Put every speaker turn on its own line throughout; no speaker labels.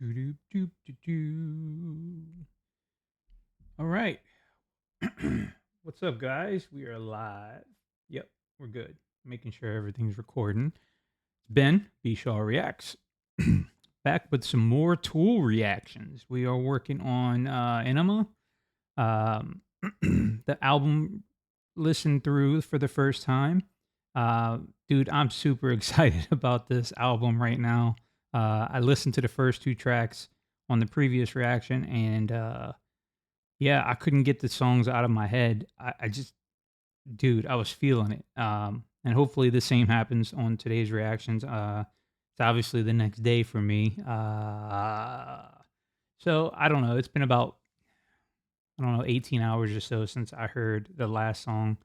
Doop, doop, doop, doop. All right. What's up, guys? We are live. Yep, we're good. Making sure everything's recording. It's Ben, bShawReacts, back with some more tool reactions. We are working on Ænima, um, the album listened through for the first time. Uh, Dude, I'm super excited about this album right now. I listened to the first two tracks on the previous reaction, and yeah, I couldn't get the songs out of my head. I just, dude, I was feeling it. And hopefully the same happens on today's reactions. It's obviously the next day for me. So I don't know. It's been about, I don't know, 18 hours or so since I heard the last song.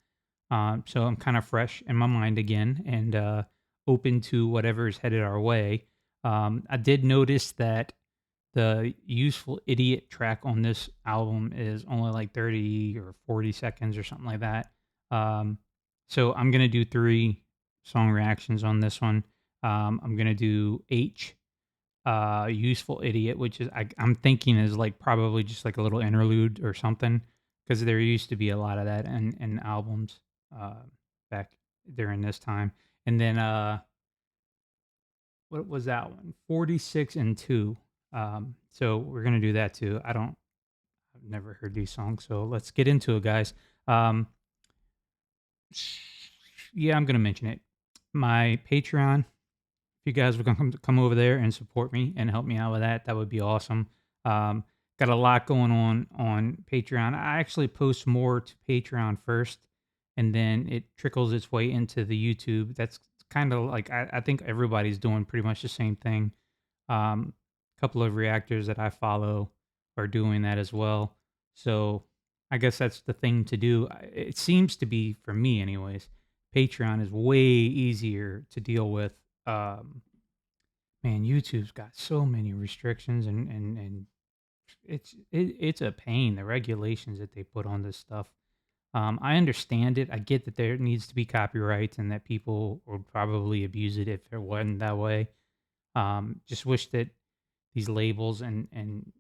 So I'm kind of fresh in my mind again and open to whatever's headed our way. I did notice that the Useful Idiot track on this album is only like 30 or 40 seconds or something like that. Um, so I'm going to do three song reactions on this one. I'm going to do H, Useful Idiot, which is, I'm thinking is like probably just like a little interlude or something, because there used to be a lot of that in albums uh, back during this time. And then what was that one? 46 and 2. So we're gonna do that too. I've never heard these songs, so let's get into it, guys. Um, yeah, I'm gonna mention it. My Patreon. If you guys would come over there and support me and help me out with that, that would be awesome. Um, got a lot going on Patreon. I actually post more to Patreon first, and then it trickles its way into the YouTube. That's kind of like I think everybody's doing pretty much the same thing. A couple of reactors that I follow are doing that as well. So I guess that's the thing to do. It seems to be for me, anyways. Patreon is way easier to deal with. Um, Man, YouTube's got so many restrictions and it's a pain, the regulations that they put on this stuff. I understand it. I get that there needs to be copyrights and that people would probably abuse it if it wasn't that way. Just wish that these labels and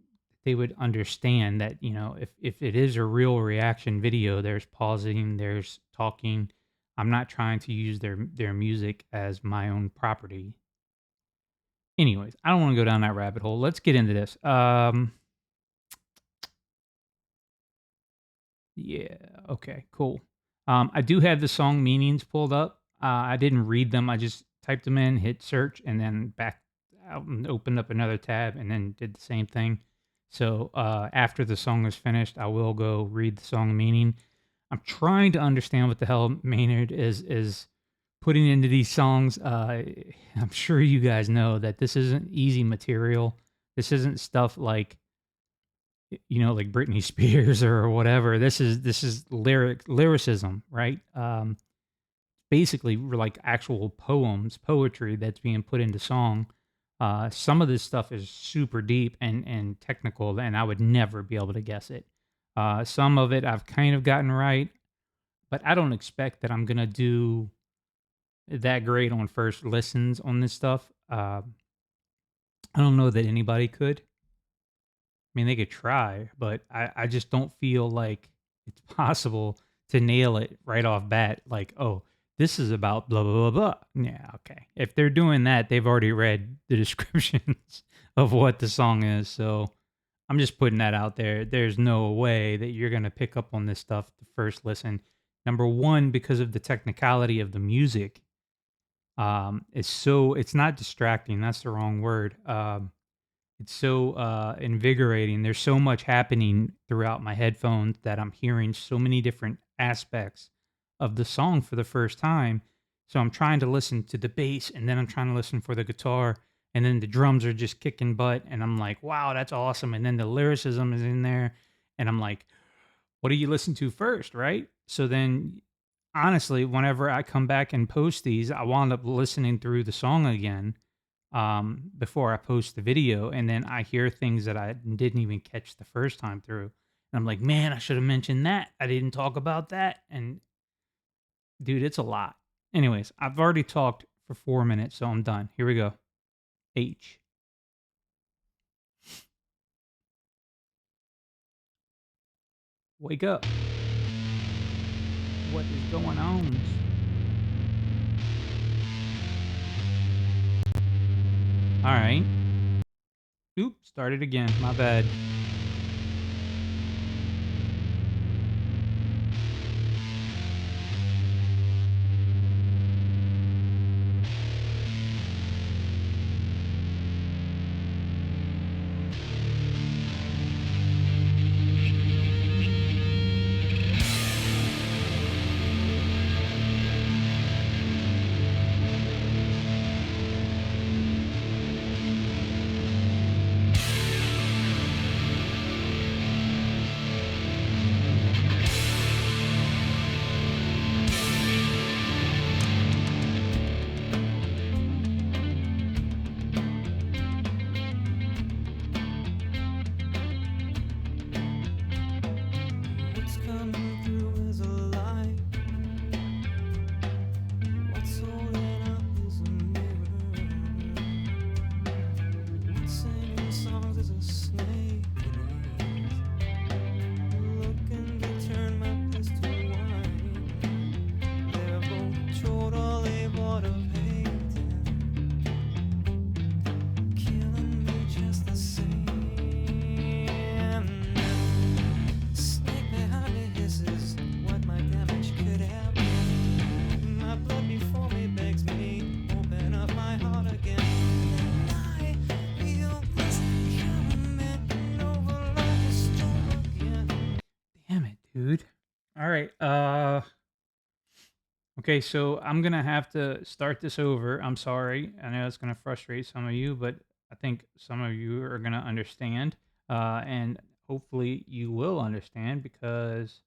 they would understand that, if it is a real reaction video, there's pausing, there's talking. I'm not trying to use their music as my own property. Anyways, I don't want to go down that rabbit hole. Let's get into this. Yeah, okay, cool. I do have the song meanings pulled up. I didn't read them. I just typed them in, hit search, and then back out and opened up another tab, and then did the same thing. So after the song is finished, I will go read the song meaning. I'm trying to understand what the hell Maynard is putting into these songs. I'm sure you guys know that this isn't easy material. This isn't stuff like like Britney Spears or whatever. This is lyricism, right? Basically, like actual poems, poetry that's being put into song. Some of this stuff is super deep and technical, and I would never be able to guess it. Some of it I've kind of gotten right, but I don't expect that I'm gonna do that great on first listens on this stuff. I don't know that anybody could. I mean, they could try, but I just don't feel like it's possible to nail it right off bat. Like, oh, this is about blah, blah, blah, blah. Yeah, okay. If they're doing that, they've already read the descriptions of what the song is. So I'm just putting that out there. There's no way that you're going to pick up on this stuff the first listen. Number one, because of the technicality of the music, it's not distracting. That's the wrong word. It's so invigorating. There's so much happening throughout my headphones that I'm hearing so many different aspects of the song for the first time. So I'm trying to listen to the bass, and then I'm trying to listen for the guitar, and then the drums are just kicking butt, and I'm like, wow, that's awesome. And then the lyricism is in there, and I'm like, what do you listen to first, right? So then, honestly, whenever I come back and post these, I wound up listening through the song again before I post the video, and then I hear things that I didn't even catch the first time through. And I'm like, man, I should have mentioned that. I didn't talk about that. And dude, it's a lot. Anyways, I've already talked for 4 minutes, so I'm done. Here we go. H. Wake up. What is going on? All right. Oop, started again. My bad.
What's coming through is a lie. What's holding up is a mirror. What's singing songs is a snake. Looking to turn my piss to wine. They're both totally bored of hating. Killing me just the same. Snake behind me hisses what my damage could have been. My blood before me begs me, open up my heart again. And I feel this coming over like a storm again.
Damn it, dude. All right. Okay, so I'm gonna have to start this over. I'm sorry. I know it's gonna frustrate some of you, but I think some of you are gonna understand. And hopefully you will understand because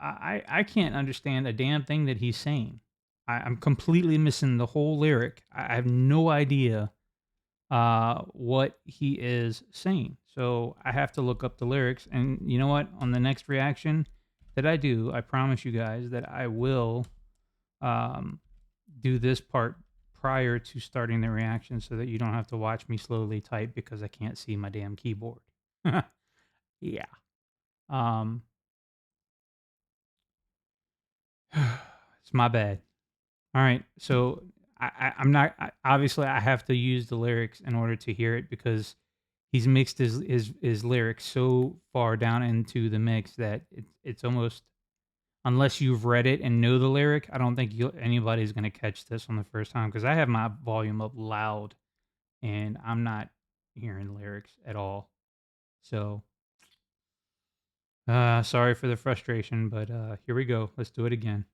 I can't understand a damn thing that he's saying. I'm completely missing the whole lyric. I have no idea what he is saying. So I have to look up the lyrics. And you know what? On the next reaction that I do, I promise you guys that I will um, do this part prior to starting the reaction so that you don't have to watch me slowly type because I can't see my damn keyboard. Yeah. Um, it's my bad. All right. So I'm not, obviously, I have to use the lyrics in order to hear it because he's mixed his lyrics so far down into the mix that it's almost, unless you've read it and know the lyric, I don't think anybody's going to catch this on the first time because I have my volume up loud and I'm not hearing lyrics at all. So, sorry for the frustration, but here we go. Let's do it again.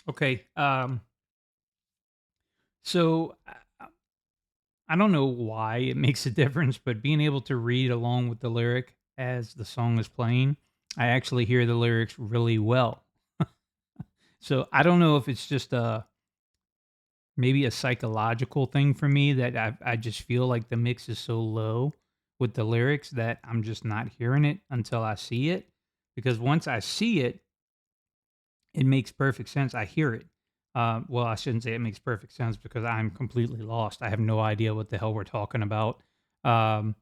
Okay. So I don't know why it makes a difference, but being able to read along with the lyric as the song is playing, I actually hear the lyrics really well. So I don't know if it's just maybe a psychological thing for me that I just feel like the mix is so low with the lyrics that I'm just not hearing it until I see it. Because once I see it, it makes perfect sense. I hear it. Well, I shouldn't say it makes perfect sense because I'm completely lost. I have no idea what the hell we're talking about. Um,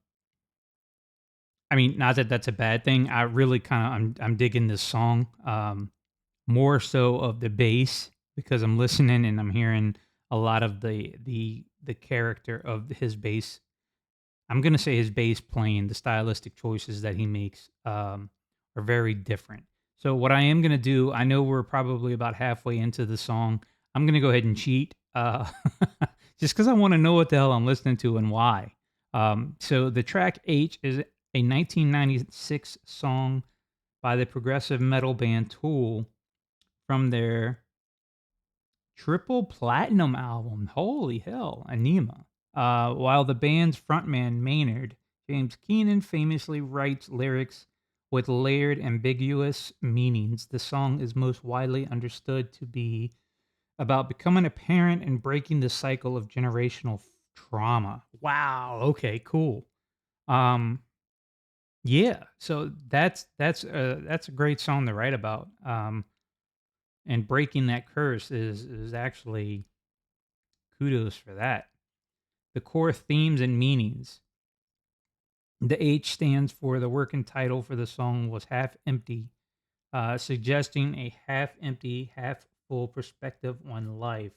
I mean, not that that's a bad thing. I really kind of I'm digging this song more so of the bass because I'm listening and I'm hearing a lot of the character of his bass. I'm gonna say his bass playing, the stylistic choices that he makes are very different. So what I am gonna do, I know we're probably about halfway into the song. I'm gonna go ahead and cheat, just because I want to know what the hell I'm listening to and why. So the track H is a 1996 song by the progressive metal band Tool from their triple platinum album. Holy hell, Ænima. While the band's frontman, Maynard, James Keenan, famously writes lyrics with layered, ambiguous meanings, the song is most widely understood to be about becoming a parent and breaking the cycle of generational trauma. Wow. Okay. Cool. Um. Yeah. So that's a great song to write about. And breaking that curse is actually kudos for that. The core themes and meanings. The H stands for the working title for the song was Half Empty, suggesting a half empty, half full perspective on life.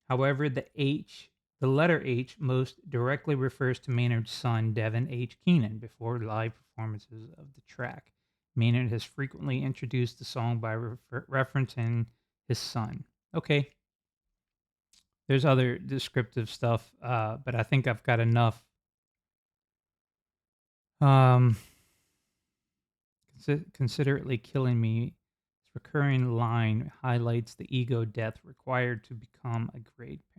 However, the letter H, most directly refers to Maynard's son, Devin H. Keenan, before live performances of the track. Maynard has frequently introduced the song by referencing his son. Okay, there's other descriptive stuff, but I think I've got enough. Um, Considerately killing me. This recurring line highlights the ego death required to become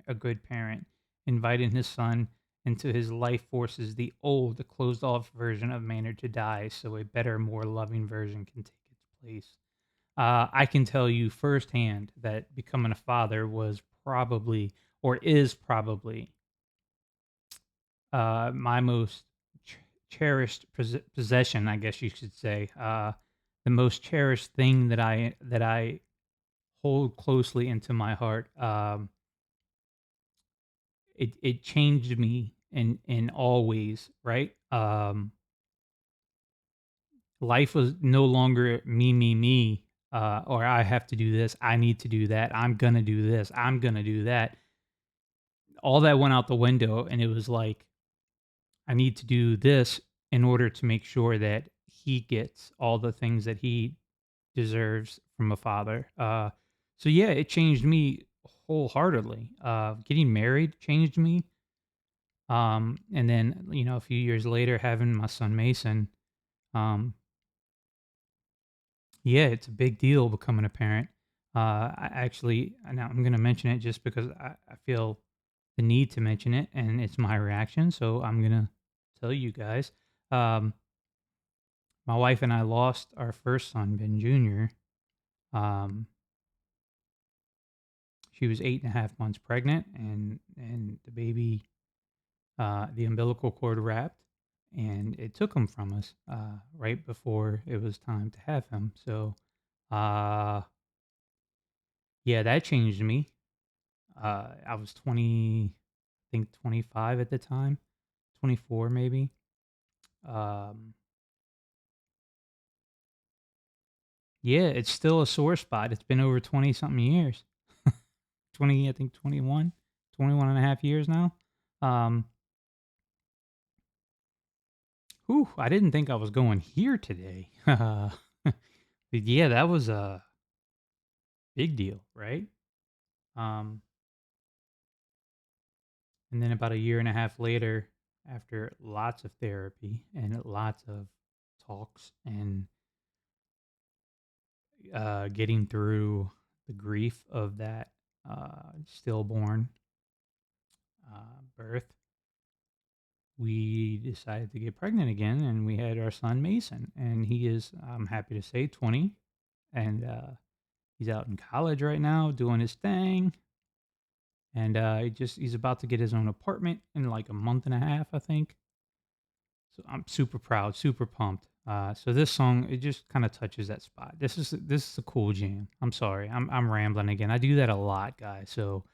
a good parent. Inviting his son into his life forces the old, closed off version of Maynard to die so a better, more loving version can take its place. I can tell you firsthand that becoming a father was probably or is probably my most ch- cherished possession, I guess you should say. The most cherished thing that I hold closely into my heart. It changed me in all ways. Right. Life was no longer me. Or I have to do this. I need to do that. I'm gonna do this. I'm gonna do that. All that went out the window, and it was like I need to do this in order to make sure that he gets all the things that he deserves from a father. So yeah, it changed me wholeheartedly. Getting married changed me. And then a few years later, having my son Mason. Um, yeah, it's a big deal becoming a parent. I actually, now I'm going to mention it just because I feel the need to mention it, and it's my reaction. So I'm going to tell you guys. Um, My wife and I lost our first son, Ben Jr. Um, she was 8.5 months pregnant, and the baby, the umbilical cord wrapped, and it took him from us right before it was time to have him. So, uh, yeah, that changed me. I was 20, I think 25 at the time, 24 maybe. Um, yeah, it's still a sore spot. It's been over 20 something years. 20, I think 21 and a half years now. Um, I didn't think I was going here today. But yeah, that was a big deal, right? Um, and then about a year and a half later, after lots of therapy and lots of talks and getting through the grief of that stillborn birth, we decided to get pregnant again, and we had our son Mason, and he is, I'm happy to say, 20, and he's out in college right now doing his thing, and he's about to get his own apartment in like a month and a half, I think. So I'm super proud, super pumped. So this song, it just kind of touches that spot. This is a cool jam. I'm sorry, I'm rambling again. I do that a lot, guys. So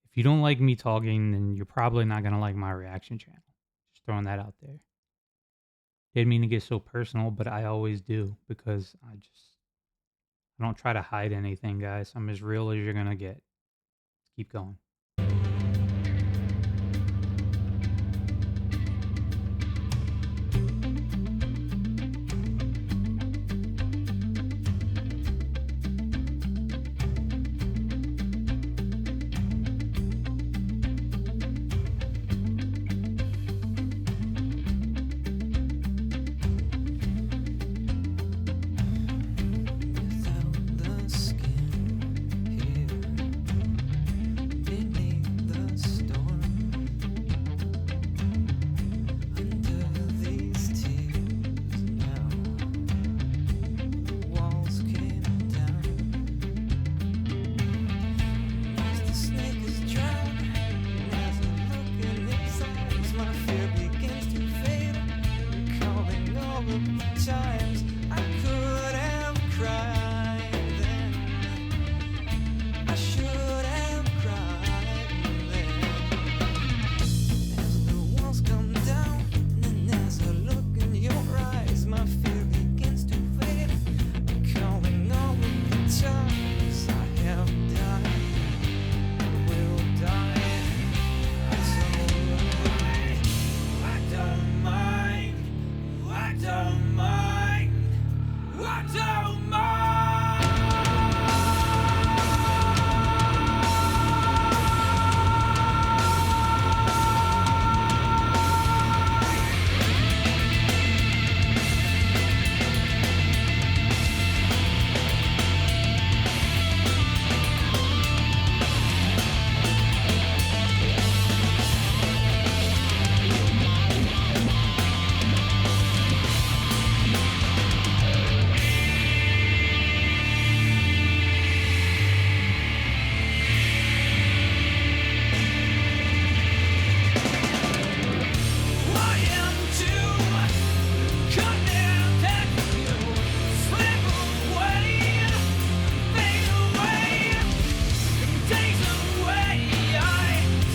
if you don't like me talking, then you're probably not gonna like my reaction channel. Just throwing that out there. Didn't mean to get so personal, but I always do because I don't try to hide anything, guys. I'm as real as you're gonna get. Let's keep going.
Without the skin here beneath the storm, under these tears now, the walls came down. As the snake is drowned, as I look in its eyes, my fear begins to fade, recalling all of the times I could have cried then. I should have cried then. As the walls come down, and as I look in your eyes, my fear begins to fade, recalling all of the times I have died, will die. It's alright, I don't mind, I don't mind, I don't mind. I am too connected to you. Slip away, fade away, days away. I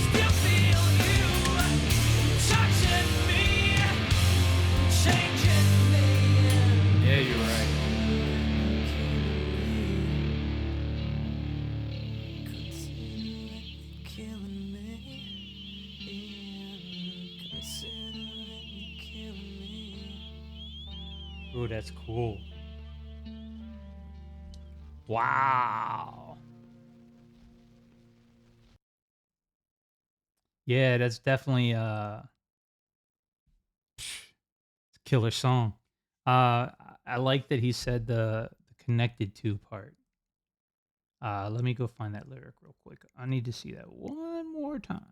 still feel you touching me, changing me.
Yeah, you're right.
Killing me, considering killing me.
Ooh, that's cool. Wow. Yeah, that's definitely it's a killer song. I like that he said the connected to part. Let me go find that lyric real quick. I need to see that one more time.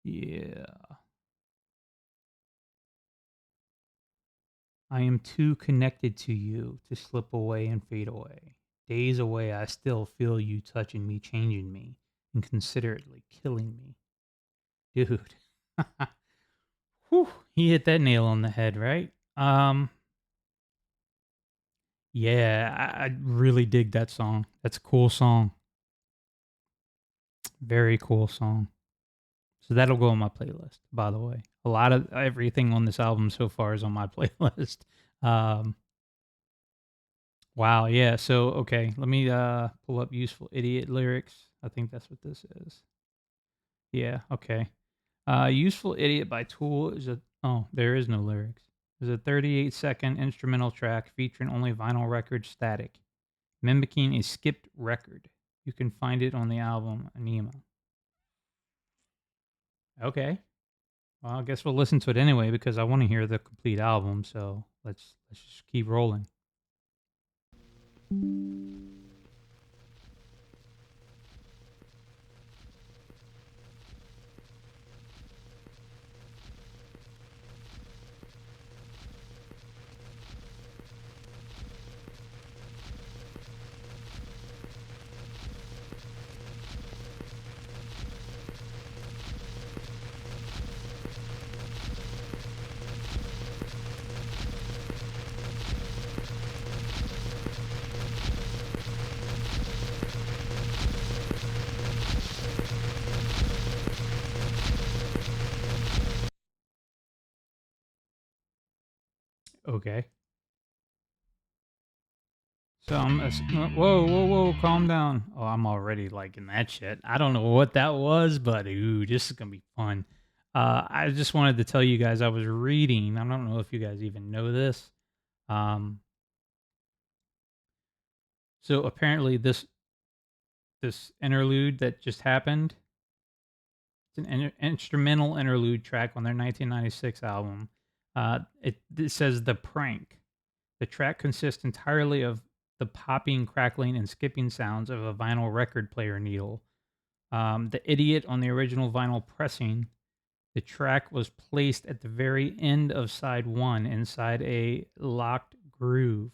Yeah. I am too connected to you to slip away and fade away. Days away, I still feel you touching me, changing me, and considerately killing me. Dude. Whew, he hit that nail on the head, right? Yeah, I really dig that song. That's a cool song. Very cool song. So that'll go on my playlist, by the way. A lot of everything on this album so far is on my playlist. Um, wow, yeah. So okay, let me pull up Useful Idiot lyrics. I think that's what this is. Yeah, okay. Useful Idiot by Tool is a there is no lyrics. It's a 38-second instrumental track featuring only vinyl record static, mimicking a skipped record. You can find it on the album Aenima. Okay. Well, I guess we'll listen to it anyway because I want to hear the complete album. So let's just keep rolling. Okay. So whoa, calm down. Oh, I'm already liking that shit. I don't know what that was, but ooh, this is gonna be fun. I just wanted to tell you guys I was reading. I don't know if you guys even know this. Um, so apparently this interlude that just happened, it's an instrumental interlude track on their 1996 album. It says the prank. The track consists entirely of the popping, crackling, and skipping sounds of a vinyl record player needle. The idiot on the original vinyl pressing, the track was placed at the very end of side one inside a locked groove,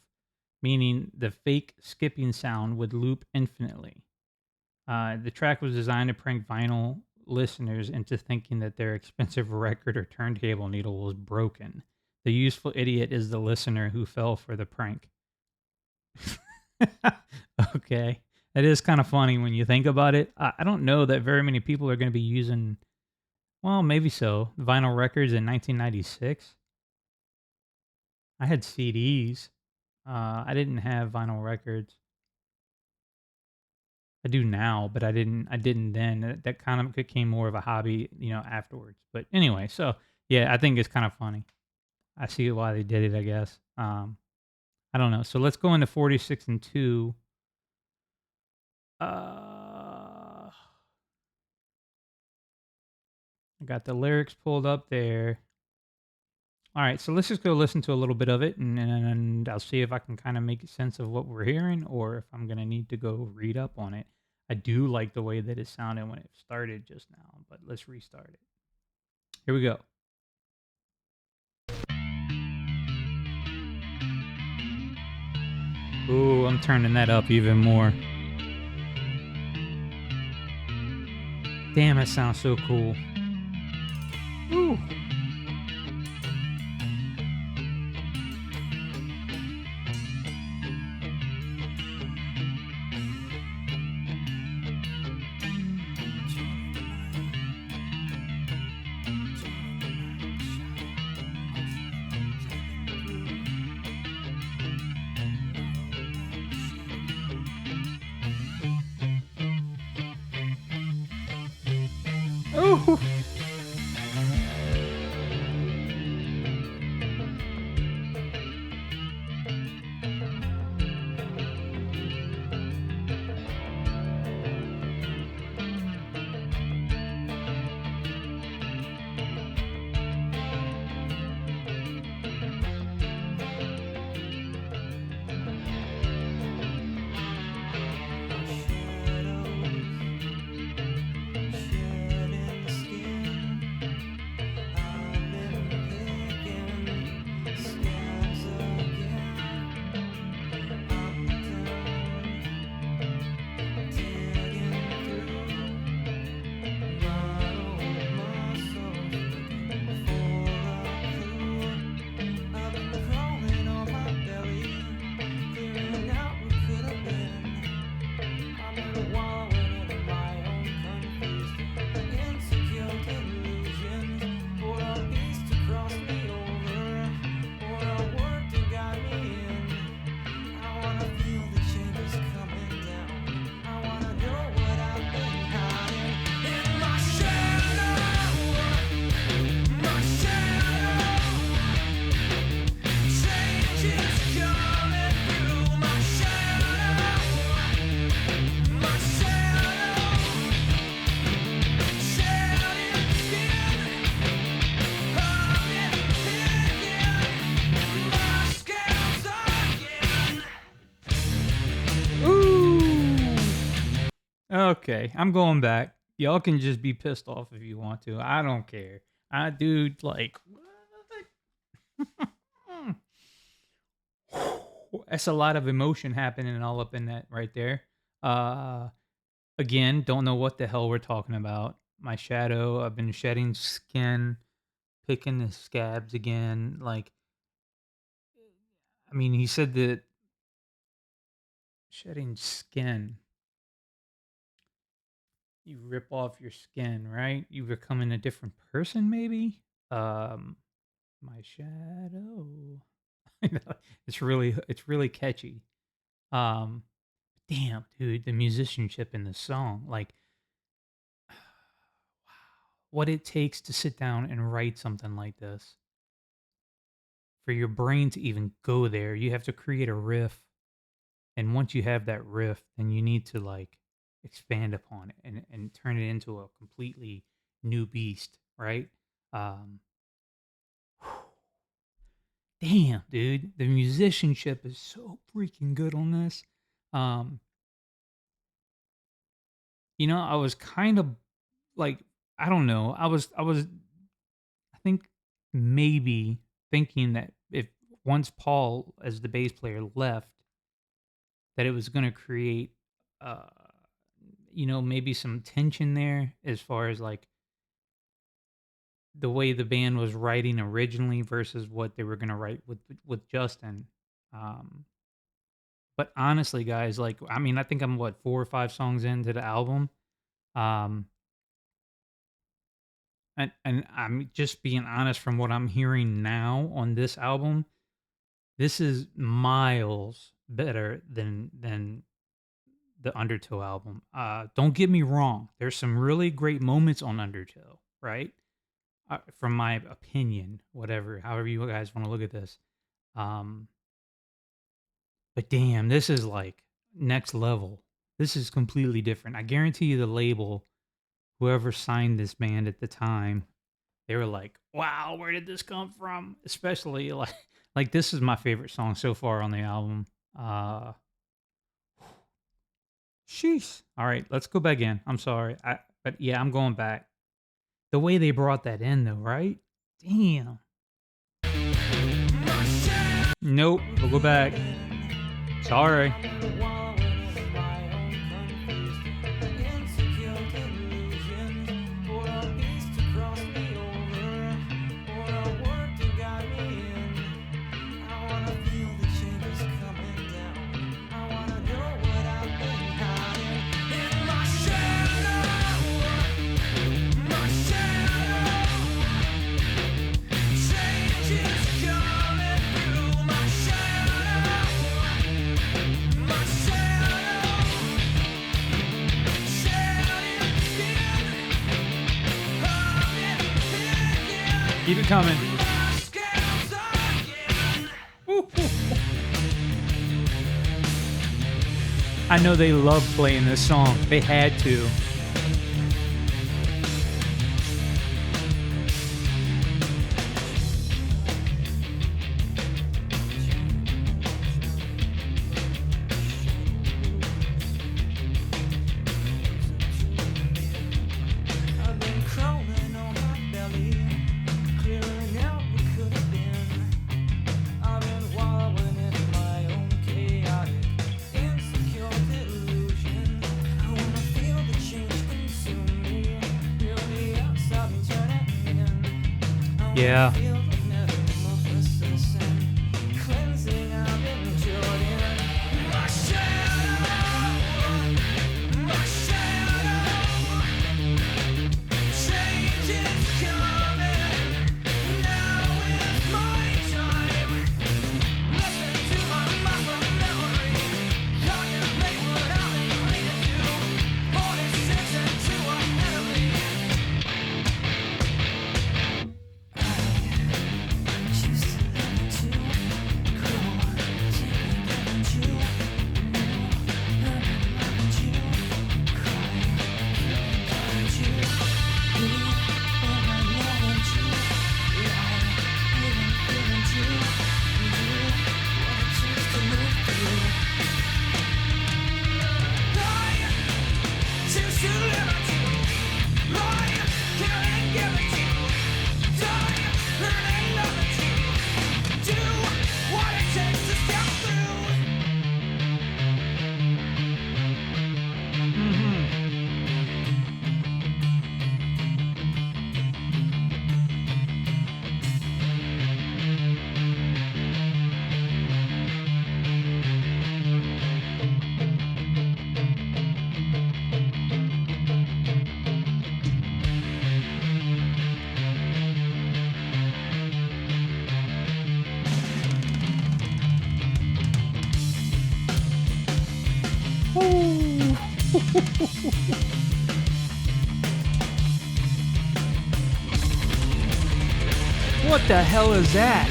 meaning the fake skipping sound would loop infinitely. The track was designed to prank vinyl listeners into thinking that their expensive record or turntable needle was broken. The useful idiot is the listener who fell for the prank. Okay. That is kind of funny when you think about it. I don't know that very many people are going to be using, well, maybe so, vinyl records in 1996. I had CDs. I didn't have vinyl records. I do now, but I didn't then. That kind of became more of a hobby, afterwards. But anyway, so yeah, I think it's kind of funny. I see why they did it, I guess. I don't know. So let's go into 46 and 2. I got the lyrics pulled up there. All right, so let's just go listen to a little bit of it, and I'll see if I can kind of make sense of what we're hearing, or if I'm gonna need to go read up on it. I do like the way that it sounded when it started just now, but let's restart it. Here we go. Ooh, I'm turning that up even more. Damn, it sounds so cool. Ooh. Ooh. Okay, I'm going back. Y'all can just be pissed off if you want to. I don't care. I dude like that's a lot of emotion happening all up in that right there. Uh Again, don't know what the hell we're talking about. My shadow, I've been shedding skin, picking the scabs again. Like, I mean, he said that shedding skin, you rip off your skin, right? You becoming a different person, maybe? Um, my shadow. It's really catchy. Um, Damn, dude, the musicianship in the song, like what it takes to sit down and write something like this. For your brain to even go there, you have to create a riff. And once you have that riff, then you need to like expand upon it and turn it into a completely new beast, right? Um, Damn, dude, the musicianship is so freaking good on this. Um, I was kind of like, I don't know, I think maybe thinking that if once Paul as the bass player left, that it was going to create, uh, maybe some tension there as far as like the way the band was writing originally versus what they were going to write with Justin. Um, but honestly, guys, like I mean, I think I'm what 4 or 5 songs into the album, um, and I'm just being honest from what I'm hearing now on this album. This is miles better than the Undertow album. Don't get me wrong. There's some really great moments on Undertow, right? From my opinion, whatever, however you guys want to look at this. Um, but damn, this is like next level. This is completely different. I guarantee you the label, whoever signed this band at the time, they were like, "Wow, where did this come from?" Especially like this is my favorite song so far on the album. Uh Sheesh. All right, let's go back in. I'm sorry. But yeah, I'm going back. The way they brought that in though, right? Damn. Nope. We'll go back. Sorry. Keep it coming. Woo, woo. I know they love playing this song. They had to.
I've been crawling on my belly, clearing out what could have been. I've been wallowing in my own chaotic, insecure delusion. I wanna feel the change consume me, feel the outside and turn it in. I wanna
Yeah.
feel the metamorphosis and cleansing I've endured in. My shadow, my shadow. Change is coming. Now is my time. Listen to my muscle memory. Calculate what I'm going to do. 46 and 2 ahead of me.
What the hell is that?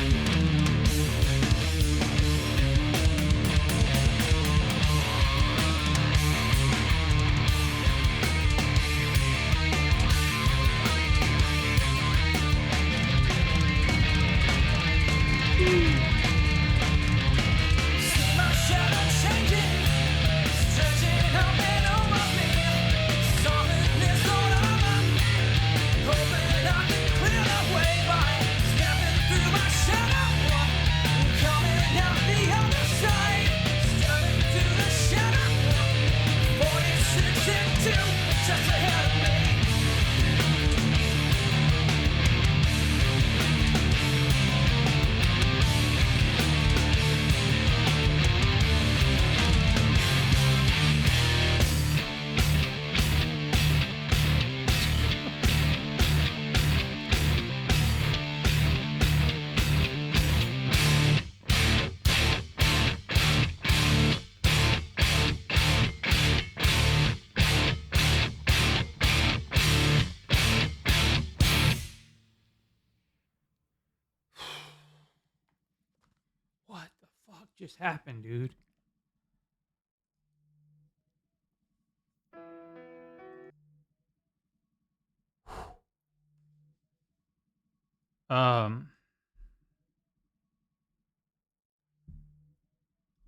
What the fuck just happened, dude?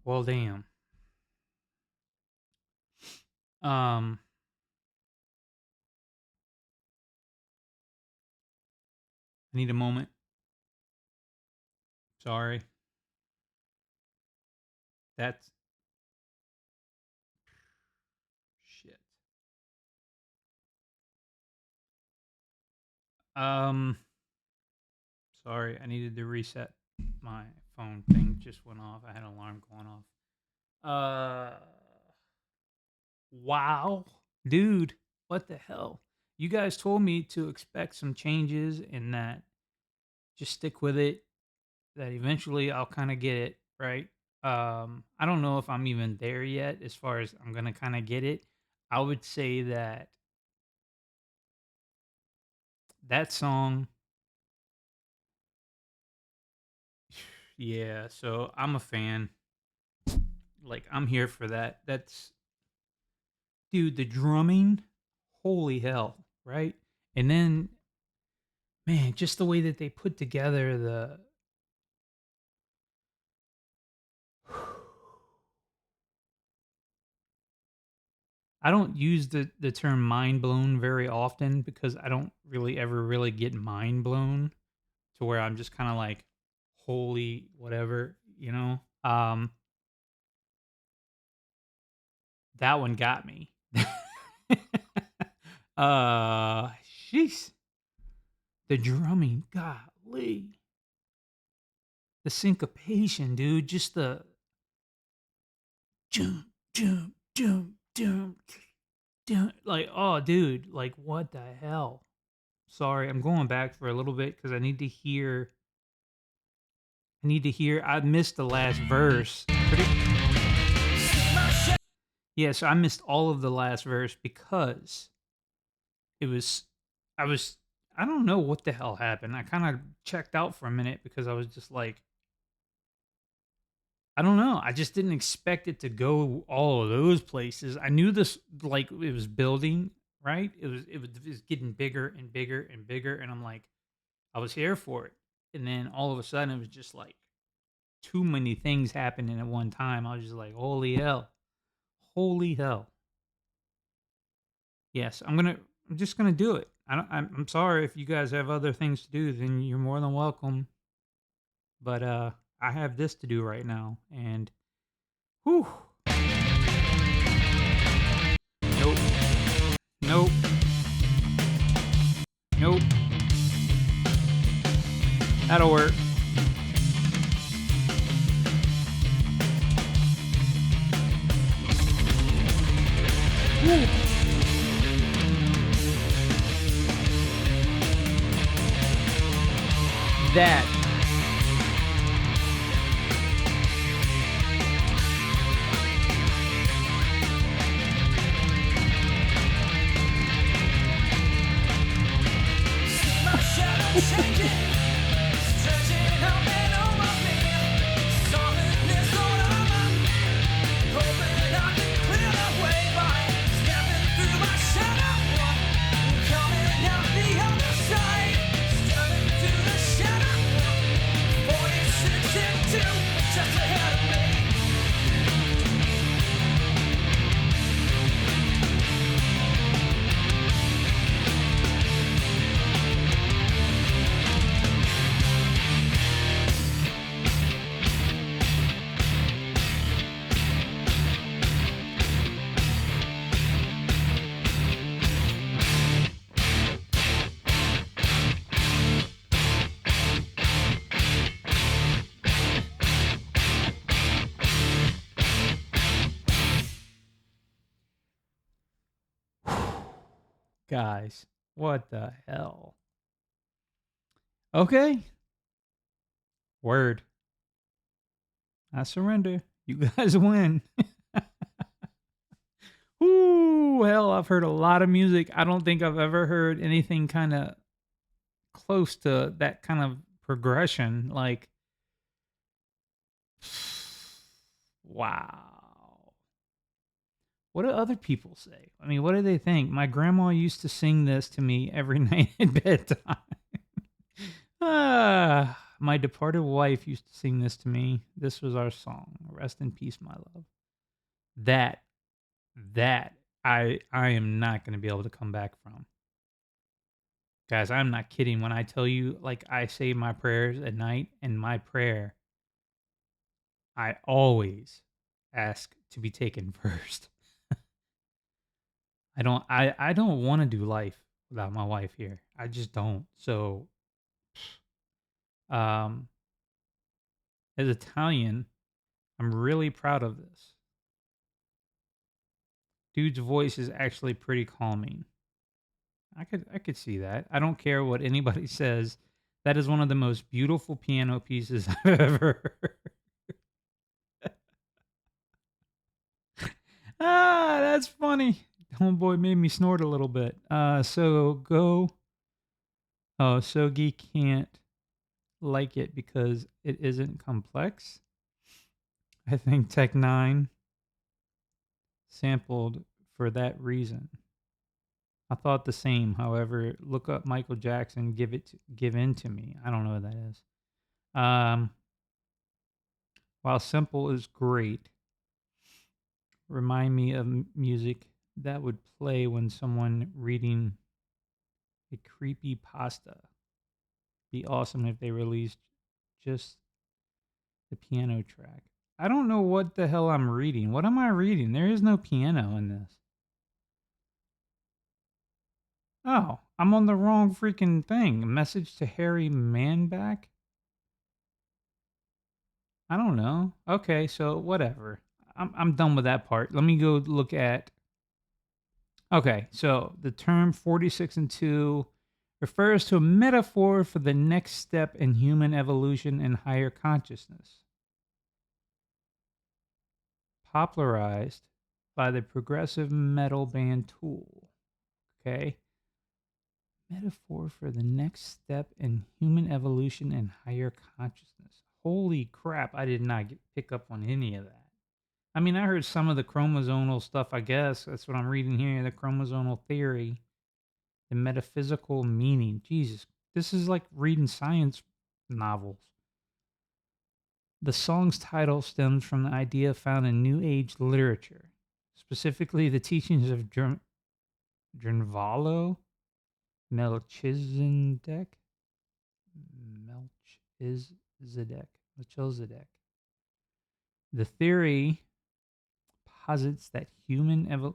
Well, damn. I need a moment. Sorry. That's shit. Sorry, I needed to reset my phone thing. Just went off. I had an alarm going off. Wow, dude, what the hell? You guys told me to expect some changes and that just stick with it. That eventually I'll kind of get it right. I don't know if I'm even there yet as far as I'm gonna kind of get it. I would say that that song, yeah. So I'm a fan. Like I'm here for that. That's dude. The drumming, holy hell, right? And then, man, just the way that they put together the I don't use the term mind blown very often because I don't really ever really get mind blown to where I'm just kind of like holy whatever, you know. That one got me. uh Jeez. The drumming, golly. The syncopation, dude, just the jump, jump, jump, jump, jump. Like, oh dude, like what the hell? Sorry, I'm going back for a little bit because I missed the last verse. Yeah, so I missed all of the last verse because it was I was I don't know what the hell happened. I kind of checked out for a minute because I was just like, I don't know. I just didn't expect it to go all of those places. I knew this like it was building, right? It was getting bigger and bigger and bigger and I'm like I was here for it. And then all of a sudden it was just like too many things happening at one time. I was just like, holy hell. Holy hell. Yes, I'm just gonna do it. I'm sorry if you guys have other things to do, then you're more than welcome. But I have this to do right now and whew. Nope. Nope. Nope. That'll work. Woo. That
Just ahead of me.
Guys, what the hell? Okay. Word. I surrender. You guys win. Ooh, hell, I've heard a lot of music. I don't think I've ever heard anything kind of close to that kind of progression. Like, wow. What do other people say? I mean, what do they think? My grandma used to sing this to me every night at bedtime. My departed wife used to sing this to me. This was our song. Rest in peace, my love. That that I am not going to be able to come back from. Guys, I'm not kidding when I tell you, like, I say my prayers at night, and my prayer, I always ask to be taken first. I don't want to do life without my wife here. I just don't. So, um, as Italian, I'm really proud of this. Dude's voice is actually pretty calming. I could see that. I don't care what anybody says. That is one of the most beautiful piano pieces I've ever heard. That's funny. Homeboy made me snort a little bit. So go. Oh, Sogi can't like it because it isn't complex. I think Tech 9 sampled for that reason. I thought the same. However, look up Michael Jackson, give in to me. I don't know what that is. Um, while simple is great, remind me of music that would play when someone reading a creepy pasta. Be awesome if they released just the piano track. I don't know what the hell I'm reading. What am I reading? There is no piano in this. Oh, I'm on the wrong freaking thing. A message to Harry Manback? I don't know. Okay, so whatever. I'm done with that part. Let me go look at. Okay, so the term 46 and 2 refers to a metaphor for the next step in human evolution and higher consciousness, popularized by the progressive metal band Tool. Okay, metaphor for the next step in human evolution and higher consciousness. Holy crap, I did not pick up on any of that. I mean, I heard some of the chromosomal stuff, I guess. That's what I'm reading here, the chromosomal theory, the metaphysical meaning. Jesus, this is like reading science novels. The song's title stems from the idea found in New Age literature, specifically the teachings of Drenvalo Melchizedek. Melchizedek. The theory posits that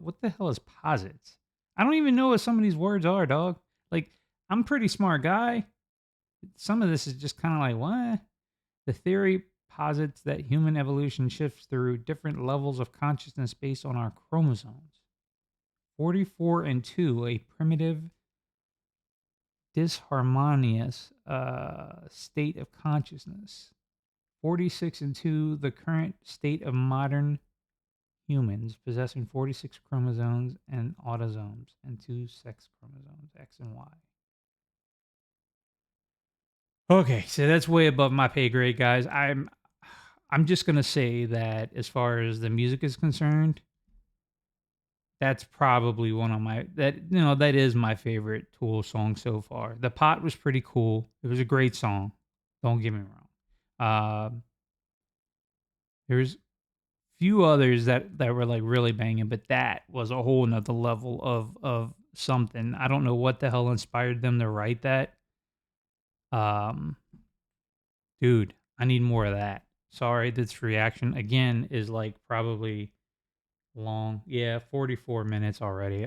what the hell is posits? I don't even know what some of these words are, dog. Like, I'm a pretty smart guy. Some of this is just kind of like, what? The theory posits that human evolution shifts through different levels of consciousness based on our chromosomes. 44 and 2, a primitive, disharmonious state of consciousness. 46 and 2, the current state of modern humans possessing 46 chromosomes and autosomes and 2 sex chromosomes, X and Y. Okay, so that's way above my pay grade, guys. I'm just gonna say that as far as the music is concerned, that's probably one of my that is my favorite Tool song so far. The Pot was pretty cool. It was a great song. Don't get me wrong. There's few others that were like really banging, but that was a whole nother level of something. I don't know what the hell inspired them to write that. Um, Dude, I need more of that. Sorry, this reaction again is like probably long. Yeah, 44 minutes already.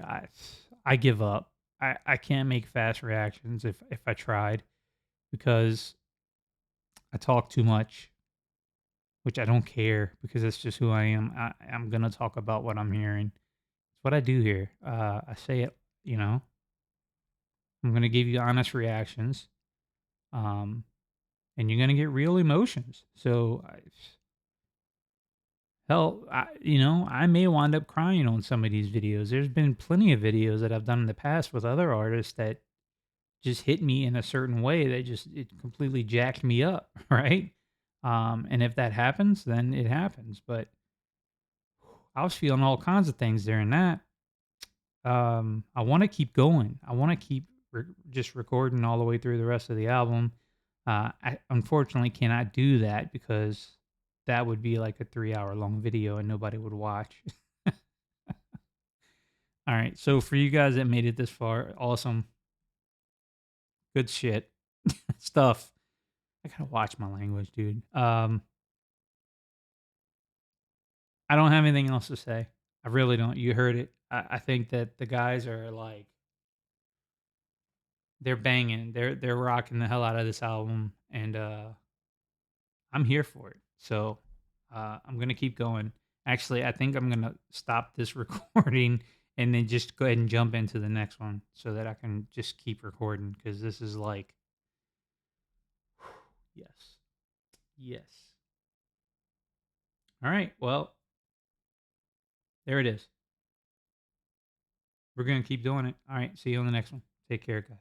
I give up. I can't make fast reactions if I tried because I talk too much, which I don't care because that's just who I am. I'm gonna talk about what I'm hearing. It's what I do here. I say it, you know. I'm gonna give you honest reactions, um, and you're gonna get real emotions. So hell, I may wind up crying on some of these videos. There's been plenty of videos that I've done in the past with other artists that just hit me in a certain way that just it completely jacked me up, right? And if that happens, then it happens. But I was feeling all kinds of things during that. I want to keep going. I want to keep just recording all the way through the rest of the album. I unfortunately cannot do that because that would be like a 3 hour long video and nobody would watch. All right. So for you guys that made it this far, awesome. Good shit. Stuff. I gotta watch my language, dude. I don't have anything else to say. I really don't. You heard it. I think that the guys are like they're banging. They're rocking the hell out of this album, and I'm here for it. So I'm gonna keep going. Actually, I think I'm gonna stop this recording and then just go ahead and jump into the next one so that I can just keep recording because this is like, yes, yes. All right. Well, there it is. We're gonna keep doing it. All right. See you on the next one. Take care, guys.